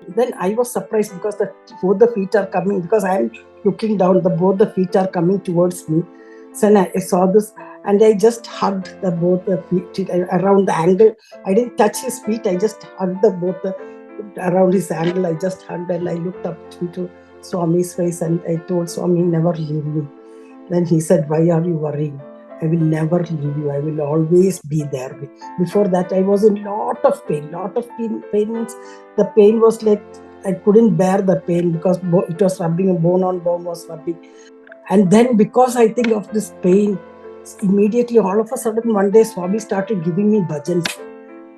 Then I was surprised because both the feet are coming, because I am looking down, both the feet are coming towards me. So I saw this and I just hugged both the feet around the ankle. I didn't touch his feet, I just hugged around his ankle. I just hugged and I looked up into Swami's face and I told Swami, never leave me. Then he said, why are you worrying? I will never leave you. I will always be there. Before that, I was in lot of pain. Pain means the pain was like I couldn't bear the pain because it was rubbing, bone on bone was rubbing. And then because I think of this pain, immediately all of a sudden one day Swami started giving me bhajans.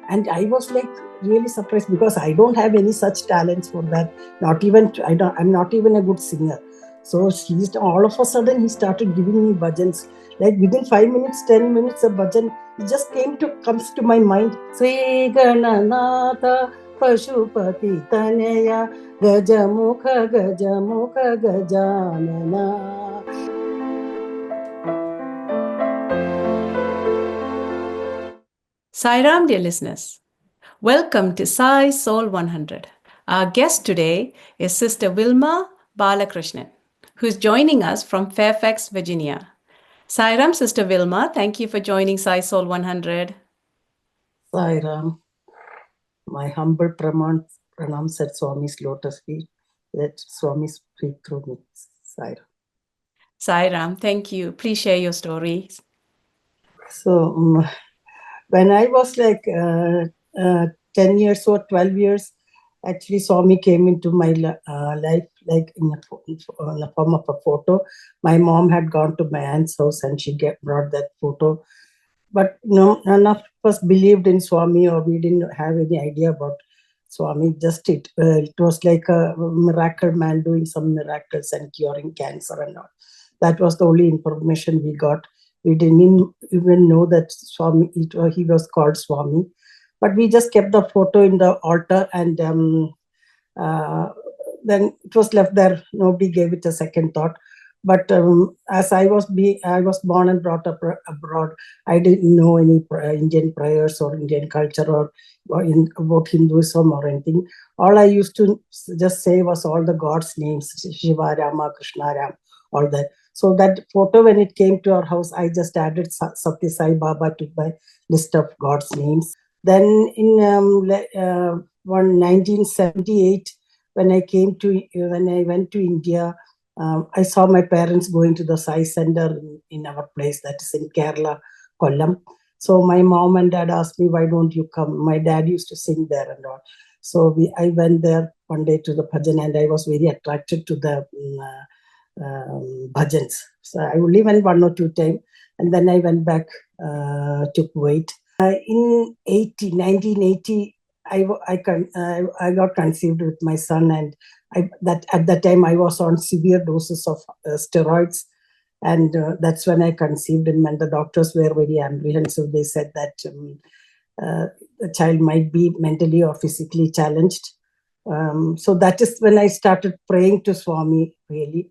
And I was like really surprised because I don't have any such talents for that. I'm not even a good singer. So all of a sudden he started giving me bhajans. Like within 5 minutes, 10 minutes of bhajan, it just comes to my mind. Sri Gananatha Pashupati Tanaya Gajamukha Gajamukha Gajanana. Sairam, dear listeners. Welcome to Sai SOUL 100. Our guest today is Sister Vilma Balakrishnan, who's joining us from Fairfax, Virginia. Sairam, Sister Vilma, thank you for joining Sai SOUL 100. Sairam, my humble pranams at Swami's lotus feet. Let Swami speak through me. Sairam. Sairam, thank you. Please share your stories. So, when I was like 10 years or 12 years, actually Swami came into my life like in the form of a photo. My mom had gone to my aunt's house and she brought that photo. But none of us believed in Swami, or we didn't have any idea about Swami. Just it was like a miracle man doing some miracles and curing cancer and all. That was the only information we got. We didn't even know that Swami, he was called Swami. But we just kept the photo in the altar, and then it was left there. Nobody gave it a second thought. But as I was born and brought up abroad, I didn't know any Indian prayers or Indian culture or about Hinduism or anything. All I used to just say was all the gods' names: Shiva, Rama, Krishna, Ram, all that. So that photo, when it came to our house, I just added Satya Sai Baba to my list of God's names. Then in 1978, when I went to India, I saw my parents going to the Sai Center in our place, that is in Kerala, Kollam. So my mom and dad asked me, why don't you come? My dad used to sing there and all. So I went there one day to the bhajan, and I was very attracted to the bhajans. So I only went 1 or 2 times, and then I went back to Kuwait. In 1980, I got conceived with my son, and at that time I was on severe doses of steroids, and that's when I conceived him. And the doctors were very apprehensive. They said that the child might be mentally or physically challenged. So that is when I started praying to Swami, really,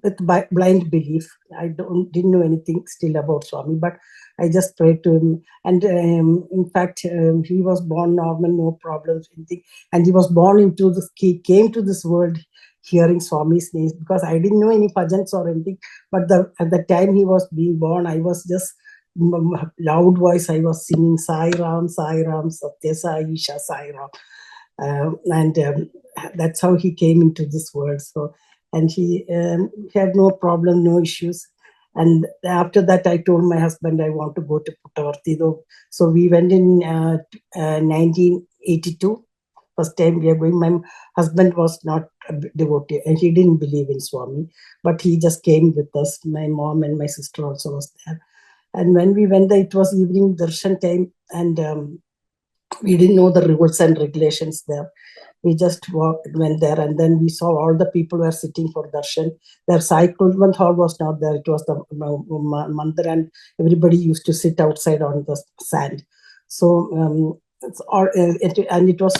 with blind belief. I didn't know anything still about Swami, but I just prayed to him. And in fact, he was born normal, no problems, anything. And he was born he came to this world hearing Swami's names, because I didn't know any bhajans or anything. But at the time he was being born, I was just loud voice. I was singing Sairam, Sairam, Satya Sai, Isha Sairam. And that's how he came into this world. So, and he had no problem, no issues. And after that, I told my husband I want to go to Puttavarthi. So we went in 1982. First time we are going. My husband was not a devotee, and he didn't believe in Swami, but he just came with us. My mom and my sister also was there. And when we went there, it was evening darshan time, and we didn't know the rules and regulations there. We just went there, and then we saw all the people were sitting for darshan. Their Sai Kulwant hall was not there. It was the mandir, and everybody used to sit outside on the sand. So it was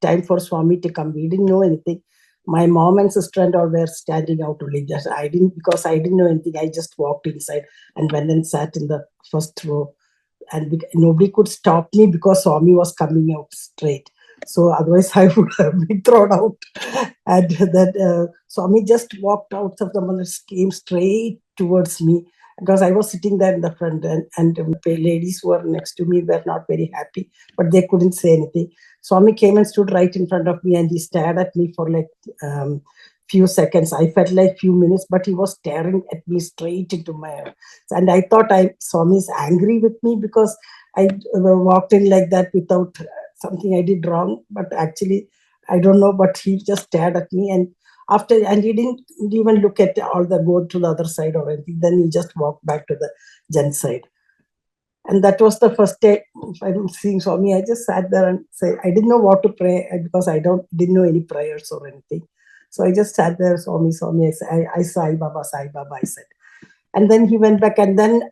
time for Swami to come. We didn't know anything. My mom and sister and all were standing out only. I didn't know anything. I just walked inside and went and sat in the first row. And nobody could stop me because Swami was coming out straight. So otherwise I would have been thrown out. And that Swami just walked out of the mandir, came straight towards me, because I was sitting there in the front, and the ladies who were next to me were not very happy, but they couldn't say anything. Swami came and stood right in front of me, and he stared at me for like few seconds. I felt like few minutes, but he was staring at me straight into my eyes. And I thought Swami is angry with me because I walked in like that without something I did wrong. But actually, I don't know. But he just stared at me, and he didn't even look at go to the other side or anything. Then he just walked back to the gent side. And that was the first day I'm seeing Swami. I just sat there and say, I didn't know what to pray because didn't know any prayers or anything. So I just sat there, Swami, Swami. I Sai Baba, I said. And then he went back. And then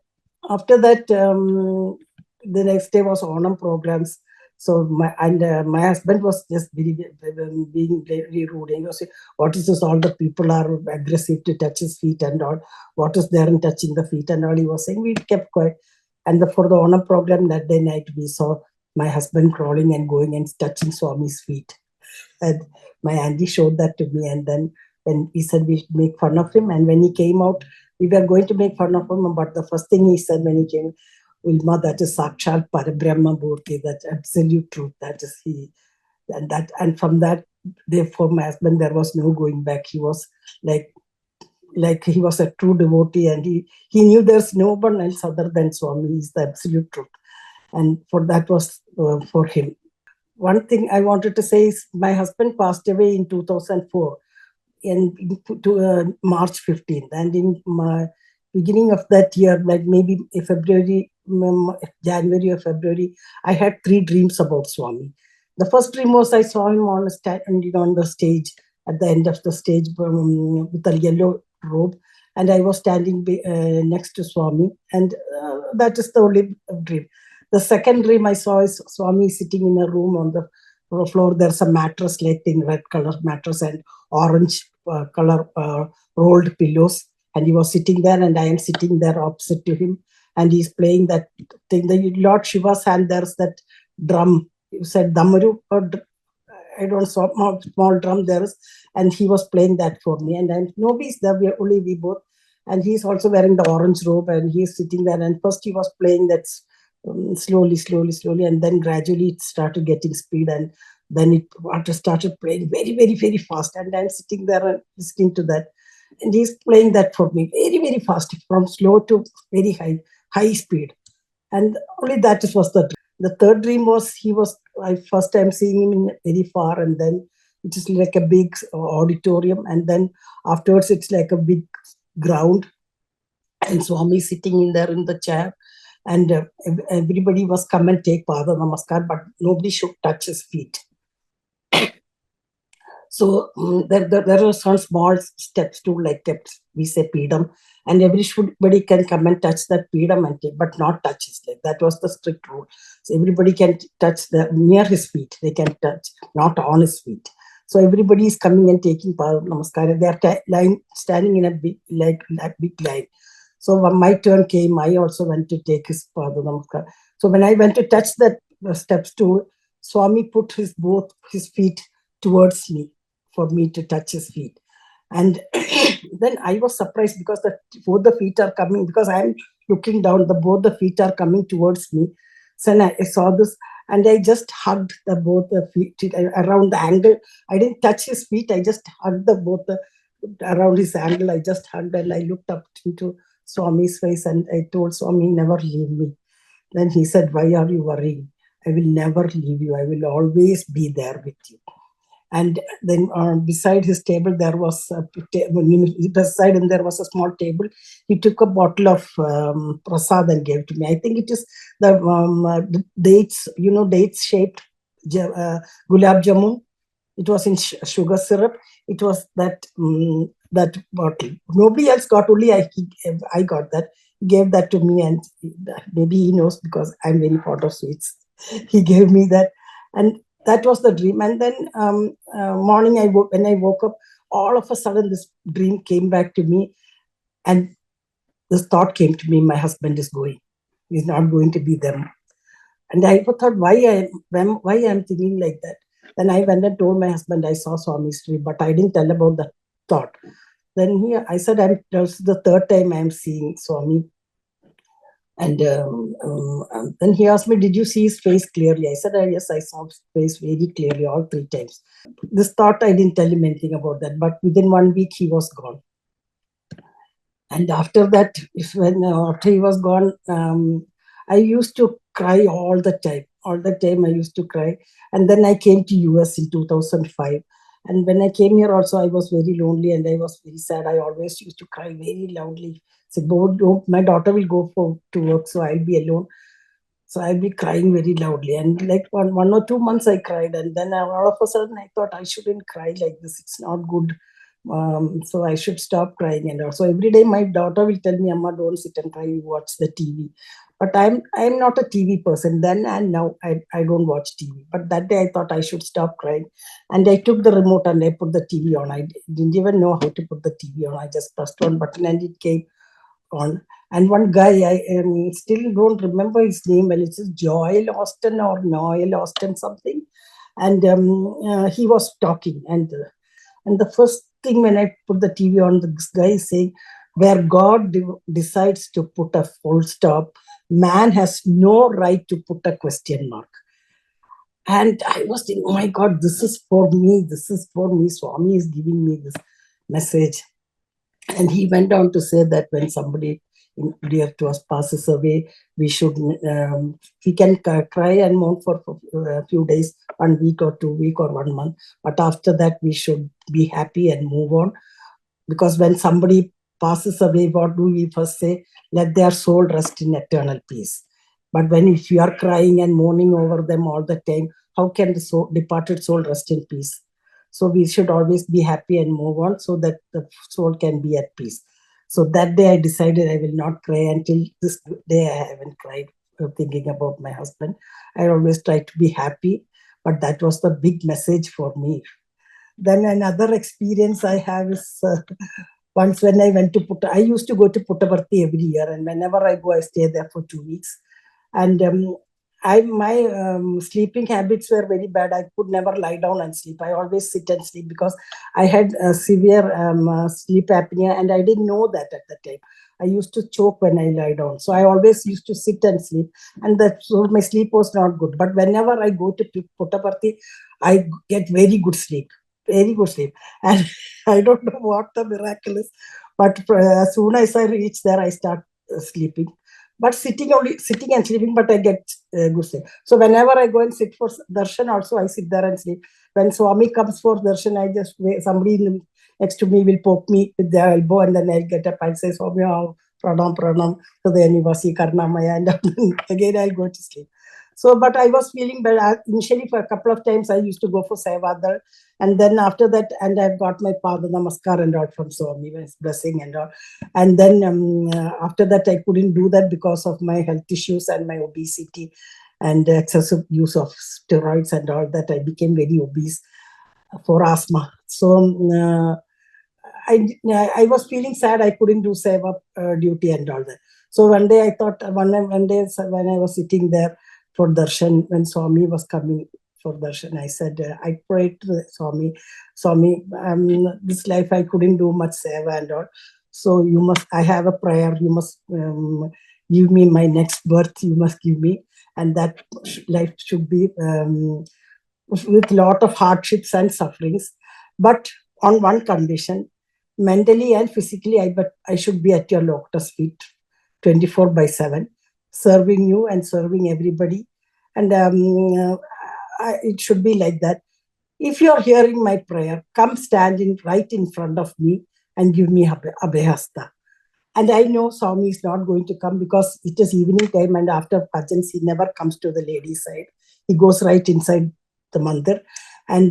after that, the next day was Onam programs. So my husband was just being very rude. He was saying, what is this? All the people are aggressive to touch his feet and all. What is there in touching the feet and all? He was saying. We kept quiet. And for the Onam program that day night, we saw my husband crawling and going and touching Swami's feet. And my auntie showed that to me. And then when we said we make fun of him, and when he came out, we were going to make fun of him. But the first thing he said when he came, Vilma, that is Sakshat Parabrahma Murti, that's absolute truth. That is he. And from that day, for my husband, there was no going back. He was like he was a true devotee, and he knew there's no one else other than Swami. He's the absolute truth. And for that was for him. One thing I wanted to say is my husband passed away in 2004 in March 15th. And in my beginning of that year, like maybe January or February, I had 3 dreams about Swami. The first dream was I saw him on the stage, at the end of the stage with a yellow robe, and I was standing next to Swami, and that is the only dream. The second dream I saw is Swami sitting in a room on the floor. There's a mattress, like in red color mattress, and orange color rolled pillows, and he was sitting there, and I am sitting there opposite to him, and he's playing that thing. The Lord Shiva's hand, there's that drum. You said Damaru, or I don't know, small drum there is, and he was playing that for me. And nobody's there, only we both. And he's also wearing the orange robe, and he's sitting there. And first he was playing that slowly, and then gradually it started getting speed, and then it started playing very, very, very fast. And I'm sitting there and listening to that, and he's playing that for me very, very fast, from slow to very high speed. And only that was the dream. The third dream was first time seeing him in very far, and then it is like a big auditorium, and then afterwards it's like a big ground, and Swami sitting in there in the chair, and everybody was come and take Pada Namaskar, but nobody should touch his feet. So there are some small steps to, like, we say Pedam, and everybody can come and touch that Pedam and take, but not touch his leg. That was the strict rule. So everybody can touch near his feet. They can touch, not on his feet. So everybody is coming and taking Pada Namaskar, and they are standing in a big line. So when my turn came, I also went to take his Pada Namaskar. So when I went to touch that steps too, Swami put both his feet towards me, for me to touch his feet. And then I was surprised, because both the feet are coming, because I am looking down, both the feet are coming towards me. So I saw this, and I just hugged both the feet around the ankle. I didn't touch his feet, I just hugged around his ankle. I just hugged, and I looked up into Swami's face, and I told Swami, never leave me. Then he said, why are you worrying? I will never leave you. I will always be there with you. And then beside his table, there was beside him there was a small table. He took a bottle of prasad and gave to me. I think it is the dates, dates shaped gulab jamun. It was in sugar syrup. It was that bottle. Nobody else got, only I got that. He gave that to me, and maybe he knows, because I'm very fond of sweets. He gave me that, and that was the dream. And then morning, when I woke up, all of a sudden this dream came back to me, and this thought came to me: my husband is going. He's not going to be there. And I thought, why I am thinking like that. Then I went and told my husband I saw Swami's dream, but I didn't tell about the thought. Then I said, this is the third time I'm seeing Swami. And then he asked me, did you see his face clearly? I said, yes, I saw his face very clearly all 3 times. This thought, I didn't tell him anything about that, but within 1 week, he was gone. And after that, after he was gone, I used to cry all the time. All the time I used to cry. And then I came to US in 2005. And when I came here also, I was very lonely and I was very sad. I always used to cry very loudly. Said, my daughter will go to work, so I'll be alone. So I'll be crying very loudly. And like one or 2 months I cried. And then all of a sudden I thought I shouldn't cry like this. It's not good. So I should stop crying. And also every day my daughter will tell me, Amma, don't sit and cry, you watch the TV. But I'm not a TV person then and now. I don't watch TV. But that day I thought I should stop crying. And I took the remote and I put the TV on. I didn't even know how to put the TV on. I just pressed one button and it came on. And one guy, I still don't remember his name. Well, it's Joel Austin or Noel Austin something. And he was talking. And the first thing when I put the TV on, this guy is saying, where God decides to put a full stop, man has no right to put a question mark. And I was thinking, oh my God, this is for me. This is for me. Swami is giving me this message. And he went on to say that when somebody dear to us passes away, we can cry and mourn for a few days, 1 week or 2 weeks or 1 month. But after that, we should be happy and move on. Because when somebody passes away, what do we first say? Let their soul rest in eternal peace. But if you are crying and mourning over them all the time, how can the departed soul rest in peace? So we should always be happy and move on so that the soul can be at peace. So that day I decided I will not cry. Until this day I haven't cried thinking about my husband. I always try to be happy, but that was the big message for me. Then another experience I have is once when I went to I used to go to Puttaparthi every year, and whenever I go, I stay there for 2 weeks. And my sleeping habits were very bad. I could never lie down and sleep. I always sit and sleep because I had severe sleep apnea, and I didn't know that at the time. I used to choke when I lie down. So I always used to sit and sleep, and so my sleep was not good. But whenever I go to Puttaparthi, I get very good sleep. Very good sleep. And I don't know what the miracle is, but as soon as I reach there, I start sleeping. But sitting and sleeping, but I get good sleep. So whenever I go and sit for darshan, also I sit there and sleep. When Swami comes for darshan, I just wait. Somebody next to me will poke me with their elbow, and then I'll get up and say, Swami, oh, pranam, so the Nivasi Karnamaya, and again I'll go to sleep. So, but I was feeling bad. Initially, for a couple of times, I used to go for Sevadar. And then after that, and I've got my Pada Namaskar and all from Swami, his blessing and all. And then after that, I couldn't do that because of my health issues and my obesity and excessive use of steroids and all that. I became very obese for asthma. So I was feeling sad. I couldn't do Seva duty and all that. So one day I thought, one day when I was sitting there for darshan, when Swami was coming for darshan, I said, I prayed to Swami, this life I couldn't do much seva and all. So I have a prayer, you must give me my next birth, you must give me. And that life should be with lot of hardships and sufferings. But on one condition, mentally and physically, I should be at your lotus feet 24/7, serving you and serving everybody. And it should be like that. If you're hearing my prayer, come stand right in front of me and give me abhayasta. And I know Swami is not going to come because it is evening time, and after bhajans, he never comes to the ladies' side. He goes right inside the mandir. And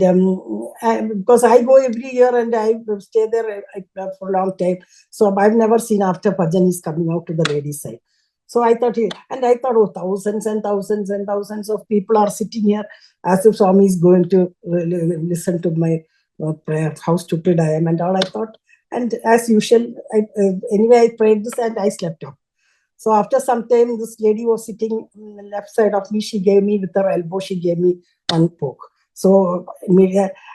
because I go every year and I stay there for a long time, so I've never seen after bhajan he's coming out to the ladies' side. So I thought, oh, thousands and thousands and thousands of people are sitting here as if Swami is going to listen to my prayer. How stupid I am and all, I thought. And as usual, anyway, I prayed this and I slept off. So after some time, this lady was sitting on the left side of me. She gave me with her elbow, she gave me one poke. So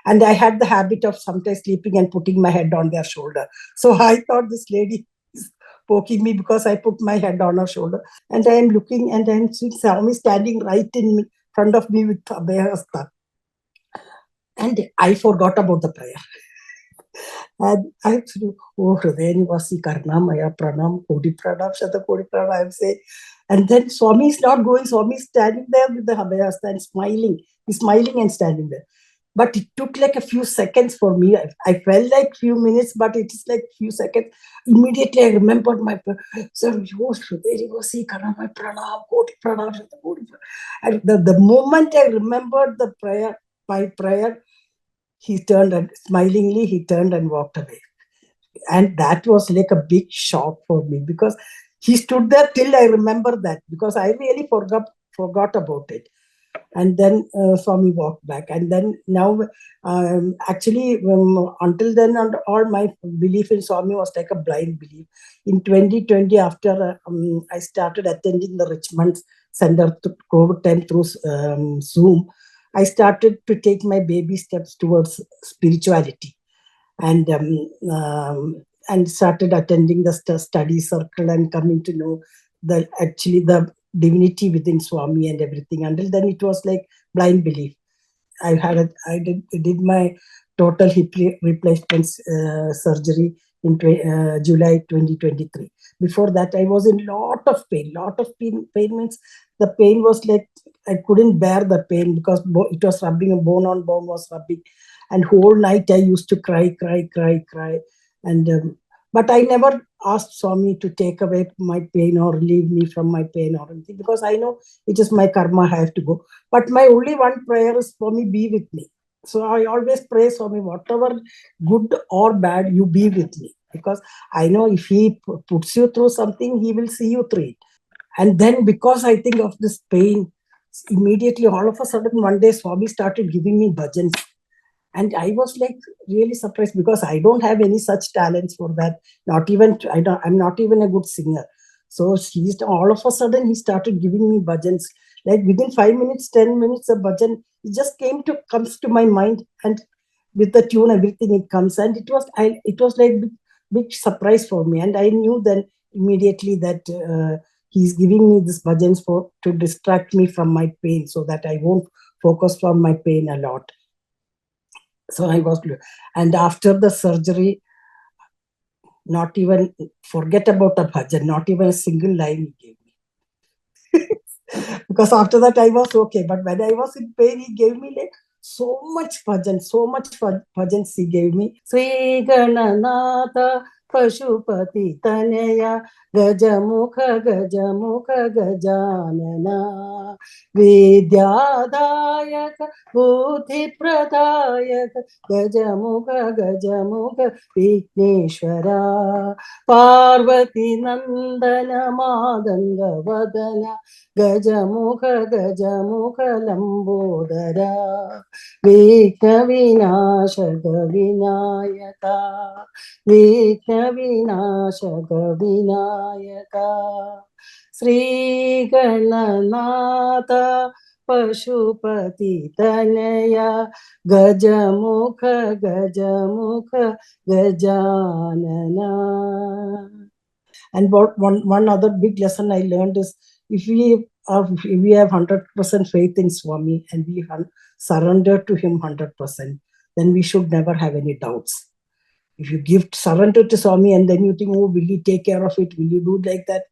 and I had the habit of sometimes sleeping and putting my head on their shoulder. So I thought this lady is poking me because I put my head on her shoulder. And I am looking and I am seeing Swami standing right in front of me with Abhayasta. And I forgot about the prayer. And I said, oh, Hriday Nivasi Karna Maya Pranam, Kodi Pranam, Shata Kodi Pranam, I am saying. And then Swami is not going, Swami is standing there with the Abhayasta and smiling. He's smiling and standing there. But it took like a few seconds for me. I felt like few minutes, but it is like few seconds. Immediately I remembered my sir, Hriday Karna Maya Pranam, Kodi Pranam, Shata Kodi Pranam. And the moment I remembered the prayer, my prayer, he turned and smilingly he turned and walked away. And that was like a big shock for me because he stood there till I remember that, because I really forgot about it. And then Swami walked back. And then now, actually, until then, and all my belief in Swami was like a blind belief. In 2020, after I started attending the Richmond Center COVID time through Zoom, I started to take my baby steps towards spirituality. And started attending the study circle and coming to know the divinity within Swami and everything. Until then, it was like blind belief. I did my total hip replacement surgery in July 2023. Before that, I was in lot of pain. Lot of pain. Pain means the pain was like I couldn't bear the pain because it was rubbing, a bone on bone was rubbing, and whole night I used to cry. And but I never asked Swami to take away my pain or relieve me from my pain or anything, because I know it is my karma, I have to go. But my only one prayer is, Swami, be with me. So I always pray, Swami, whatever good or bad, you be with me. Because I know if he puts you through something, he will see you through it. And then because I think of this pain, immediately all of a sudden one day Swami started giving me bhajans. And I was like really surprised because I don't have any such talents for that. Not even I'm not even a good singer. So he's all of a sudden he started giving me bhajans. Like within 5 minutes, 10 minutes, a bhajan it just comes to my mind, and with the tune, everything it comes, and it was like big surprise for me, and I knew then immediately that he's giving me this bhajans for to distract me from my pain, so that I won't focus on my pain a lot. So I was, and after the surgery, not even forget about a bhajan, not even a single line he gave me. Because after that I was okay. But when I was in pain, he gave me like so much bhajans he gave me. Sri Gananatha Pashupati Tanaya Gajamukha Gajanana Vidyadayaka Buddhi Pradayaka Gajamukha Vigneshwara Parvati Nandana Madanga Vadana Gajamukha Lambodara Vikna Vinashaka Vinayaka Vikna Vinashaka Vinayaka Sri Gananatha Pashupati Tanaya Gajamukha Gajanana. And one other big lesson I learned is, if we have 100% faith in Swami and we surrender to him 100%, then we should never have any doubts. If you surrender to Swami and then you think, oh, will he take care of it? Will you do like that?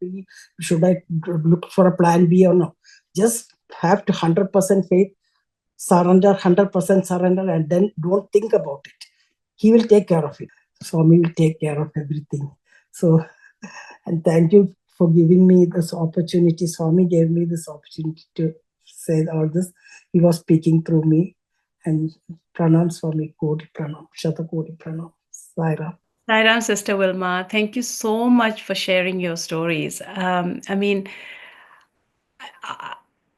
Should I look for a plan B or no? Just have to 100% faith, surrender, 100% surrender, and then don't think about it. He will take care of it. Swami will take care of everything. So, and thank you for giving me this opportunity. Swami gave me this opportunity to say all this. He was speaking through me. And pranam, Swami, Kodi pranam, Shata Kodi pranam, Sairam. Sairam, Sister Vilma, thank you so much for sharing your stories.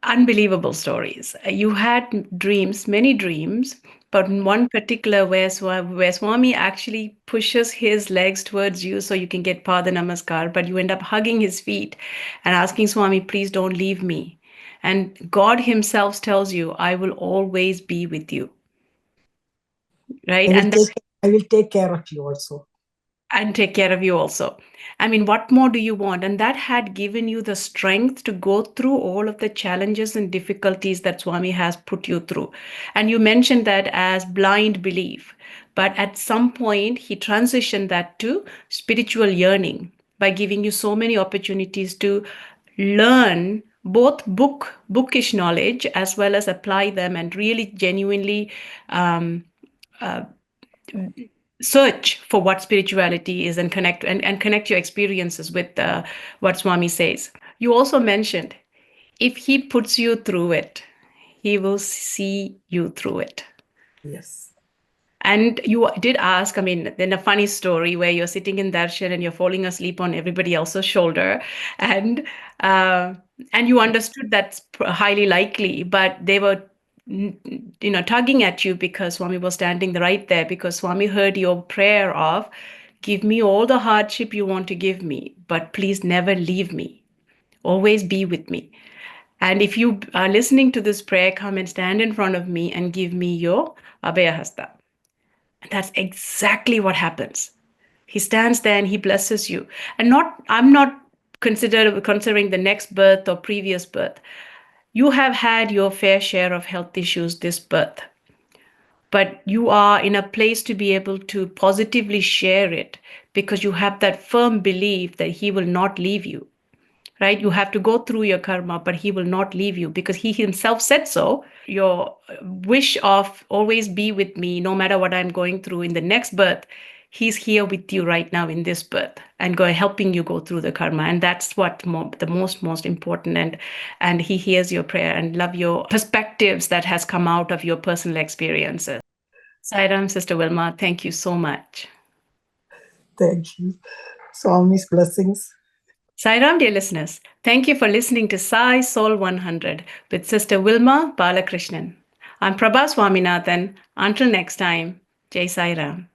Unbelievable stories. You had dreams, many dreams, but in one particular where Swami actually pushes his legs towards you so you can get Pada Namaskar, but you end up hugging his feet and asking Swami, please don't leave me. And God himself tells you, I will always be with you. Right? I will take care of you also. And take care of you also. I mean, what more do you want? And that had given you the strength to go through all of the challenges and difficulties that Swami has put you through. And you mentioned that as blind belief. But at some point, he transitioned that to spiritual yearning by giving you so many opportunities to learn both bookish knowledge as well as apply them and really genuinely um, search for what spirituality is and connect your experiences with what Swami says. You also mentioned if he puts you through it, he will see you through it. Yes. And you did ask, I mean, then a funny story where you're sitting in darshan and you're falling asleep on everybody else's shoulder, and uh, and you understood that's highly likely, but they were, tugging at you because Swami was standing right there, because Swami heard your prayer of, give me all the hardship you want to give me, but please never leave me. Always be with me. And if you are listening to this prayer, come and stand in front of me and give me your Abhayahasta. And that's exactly what happens. He stands there and he blesses you. And I'm not considering the next birth or previous birth. You have had your fair share of health issues this birth, but you are in a place to be able to positively share it because you have that firm belief that he will not leave you. Right? You have to go through your karma, but he will not leave you because he himself said so. Your wish of always be with me, no matter what I'm going through in the next birth, he's here with you right now in this birth and helping you go through the karma. And that's what the most important. And he hears your prayer and love your perspectives that has come out of your personal experiences. Sairam, Sister Vilma, thank you so much. Thank you. Swami's blessings. Sairam, dear listeners, thank you for listening to Sai Soul 100 with Sister Vilma Balakrishnan. I'm Prabha Swaminathan. Until next time, Jai Sairam.